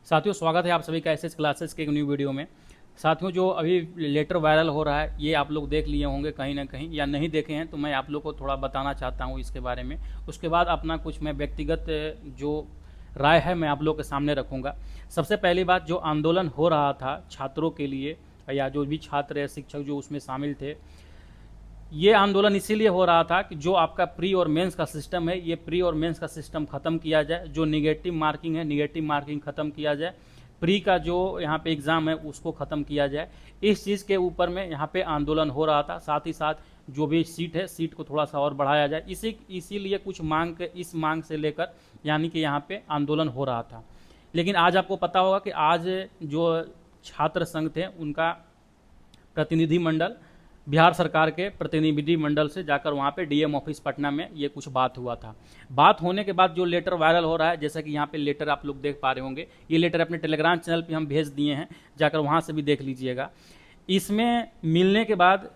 साथियों, स्वागत है आप सभी का एसएस क्लासेस के एक न्यू वीडियो में। साथियों, जो अभी लेटर वायरल हो रहा है ये आप लोग देख लिए होंगे कहीं ना कहीं, या नहीं देखे हैं तो मैं आप लोग को थोड़ा बताना चाहता हूँ इसके बारे में। उसके बाद अपना कुछ मैं व्यक्तिगत जो राय है मैं आप लोग के सामने रखूँगा। सबसे पहली बात, जो आंदोलन हो रहा था छात्रों के लिए या जो भी छात्र या शिक्षक जो उसमें शामिल थे, ये आंदोलन इसीलिए हो रहा था कि जो आपका प्री और मेंस का सिस्टम है, ये प्री और मेंस का सिस्टम ख़त्म किया जाए। जो निगेटिव मार्किंग है, निगेटिव मार्किंग ख़त्म किया जाए। प्री का जो यहाँ पे एग्ज़ाम है उसको ख़त्म किया जाए। इस चीज़ के ऊपर में यहाँ पे आंदोलन हो रहा था। साथ ही साथ जो भी सीट है, सीट को थोड़ा सा और बढ़ाया जाए, इसीलिए कुछ मांग के इस मांग से लेकर यानी कि यहाँ पे आंदोलन हो रहा था। लेकिन आज आपको पता होगा कि आज जो छात्र संघ थे उनका प्रतिनिधिमंडल बिहार सरकार के प्रतिनिधि मंडल से जाकर वहाँ पे डीएम ऑफिस पटना में ये कुछ बात हुआ था। बात होने के बाद जो लेटर वायरल हो रहा है, जैसा कि यहाँ पे लेटर आप लोग देख पा रहे होंगे, ये लेटर अपने टेलीग्राम चैनल पे हम भेज दिए हैं, जाकर वहाँ से भी देख लीजिएगा। इसमें मिलने के बाद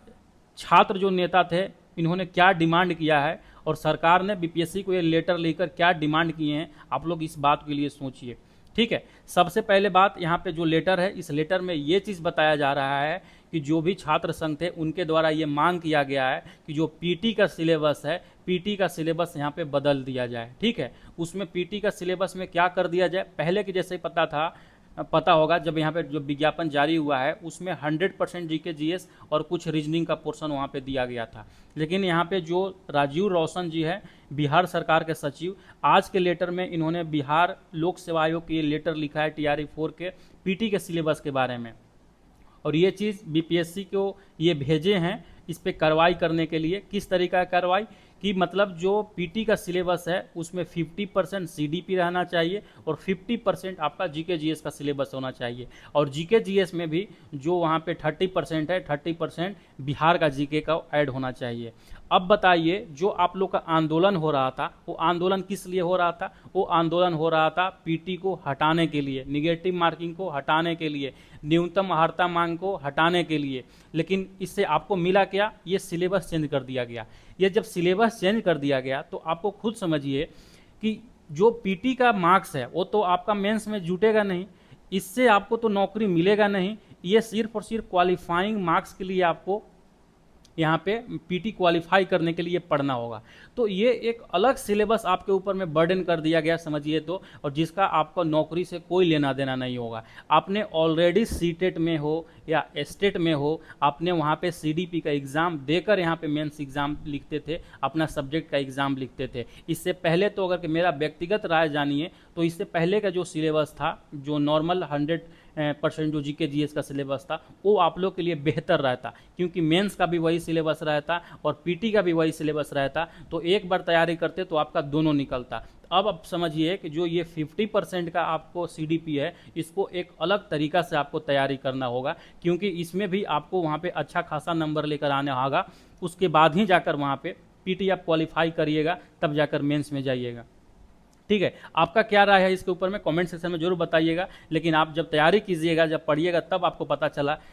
छात्र जो नेता थे इन्होंने क्या डिमांड किया है और सरकार ने बीपीएससी को ये लेटर लेकर क्या डिमांड किए हैं, आप लोग इस बात के लिए सोचिए। ठीक है, सबसे पहले बात यहाँ पे जो लेटर है, इस लेटर में ये चीज़ बताया जा रहा है कि जो भी छात्र संघ थे उनके द्वारा ये मांग किया गया है कि जो पीटी का सिलेबस है, पीटी का सिलेबस यहाँ पे बदल दिया जाए। ठीक है, उसमें पीटी का सिलेबस में क्या कर दिया जाए, पहले की जैसे पता होगा जब यहाँ पे जो विज्ञापन जारी हुआ है उसमें 100% जीके जीएस और कुछ रीजनिंग का पोर्शन वहाँ पे दिया गया था। लेकिन यहाँ पे जो राजीव रौशन जी है, बिहार सरकार के सचिव, आज के लेटर में इन्होंने बिहार लोक सेवा आयोग के लेटर लिखा है टीआरई 4 के पीटी के सिलेबस के बारे में, और ये चीज़ बीपीएससी को ये भेजे हैं इस पर कार्रवाई करने के लिए। किस तरीका की कार्रवाई कि मतलब जो पीटी का सिलेबस है उसमें 50% सीडीपी रहना चाहिए और 50% आपका जीके जीएस का सिलेबस होना चाहिए, और जीके जीएस में भी जो वहाँ पे 30% है, 30% बिहार का जीके का ऐड होना चाहिए। अब बताइए, जो आप लोग का आंदोलन हो रहा था वो आंदोलन किस लिए हो रहा था? वो आंदोलन हो रहा था पीटी को हटाने के लिए, निगेटिव मार्किंग को हटाने के लिए, न्यूनतम अर्हता मांग को हटाने के लिए। लेकिन इससे आपको मिला क्या? ये सिलेबस चेंज कर दिया गया। ये जब सिलेबस चेंज कर दिया गया तो आपको खुद समझिए कि जो पीटी का मार्क्स है वो तो आपका मेंस में जुटेगा नहीं, इससे आपको तो नौकरी मिलेगा नहीं। ये सिर्फ और सिर्फ क्वालिफाइंग मार्क्स के लिए आपको यहाँ पे पीटी क्वालिफाई करने के लिए पढ़ना होगा। तो ये एक अलग सिलेबस आपके ऊपर में बर्डन कर दिया गया समझिए तो, और जिसका आपको नौकरी से कोई लेना देना नहीं होगा। आपने ऑलरेडी सीटेट में हो या स्टेट में हो, आपने वहाँ पे सीडीपी का एग्ज़ाम देकर यहाँ पे मेंस एग्ज़ाम लिखते थे, अपना सब्जेक्ट का एग्ज़ाम लिखते थे। इससे पहले तो अगर मेरा व्यक्तिगत राय जानिए तो इससे पहले का जो सिलेबस था, जो नॉर्मल 100% जो जीके जीएस का सिलेबस था, वो आप लोग के लिए बेहतर रहता, क्योंकि मेंस का भी वही सिलेबस रहता और पीटी का भी वही सिलेबस रहता। तो एक बार तैयारी करते तो आपका दोनों निकलता। अब आप समझिए कि जो ये 50% का आपको सीडीपी है, इसको एक अलग तरीका से आपको तैयारी करना होगा, क्योंकि इसमें भी आपको वहाँ पे अच्छा खासा नंबर लेकर आना होगा। उसके बाद ही जाकर वहाँ पे पीटी आप क्वालिफाई करिएगा, तब जाकर मेंस में जाइएगा। ठीक है, आपका क्या राय है इसके ऊपर में कमेंट सेक्शन में जरूर बताइएगा। लेकिन आप जब तैयारी कीजिएगा, जब पढ़िएगा, तब आपको पता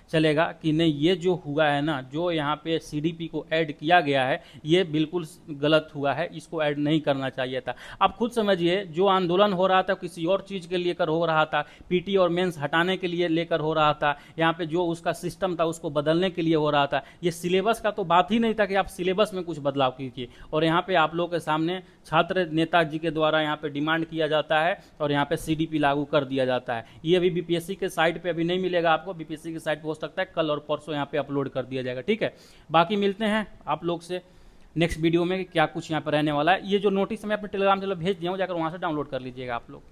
चलेगा कि नहीं, ये जो हुआ है ना, जो यहाँ पे सीडीपी को ऐड किया गया है ये बिल्कुल गलत हुआ है, इसको ऐड नहीं करना चाहिए था। आप खुद समझिए, जो आंदोलन हो रहा था किसी और चीज़ के लेकर हो रहा था, पीटी और मेंस हटाने के लिए लेकर हो रहा था, यहाँ पे जो उसका सिस्टम था उसको बदलने के लिए हो रहा था। ये सिलेबस का तो बात ही नहीं था कि आप सिलेबस में कुछ बदलाव कीजिए, और यहाँ पे आप लोग के सामने छात्र नेताजी के द्वारा यहाँ पे डिमांड किया जाता है और यहाँ पे सीडीपी लागू कर दिया जाता है। ये अभी बीपीएससी के साइट पे अभी नहीं मिलेगा आपको, बीपीएससी की साइट पे हो सकता है कल और परसों यहाँ पे अपलोड कर दिया जाएगा। ठीक है, बाकी मिलते हैं आप लोग से नेक्स्ट वीडियो में कि क्या कुछ यहाँ पर रहने वाला है। ये जो नोटिस मैं अपने टेलीग्राम चैनल भेज दिया हूँ, जाकर वहाँ से डाउनलोड कर लीजिएगा आप लोग।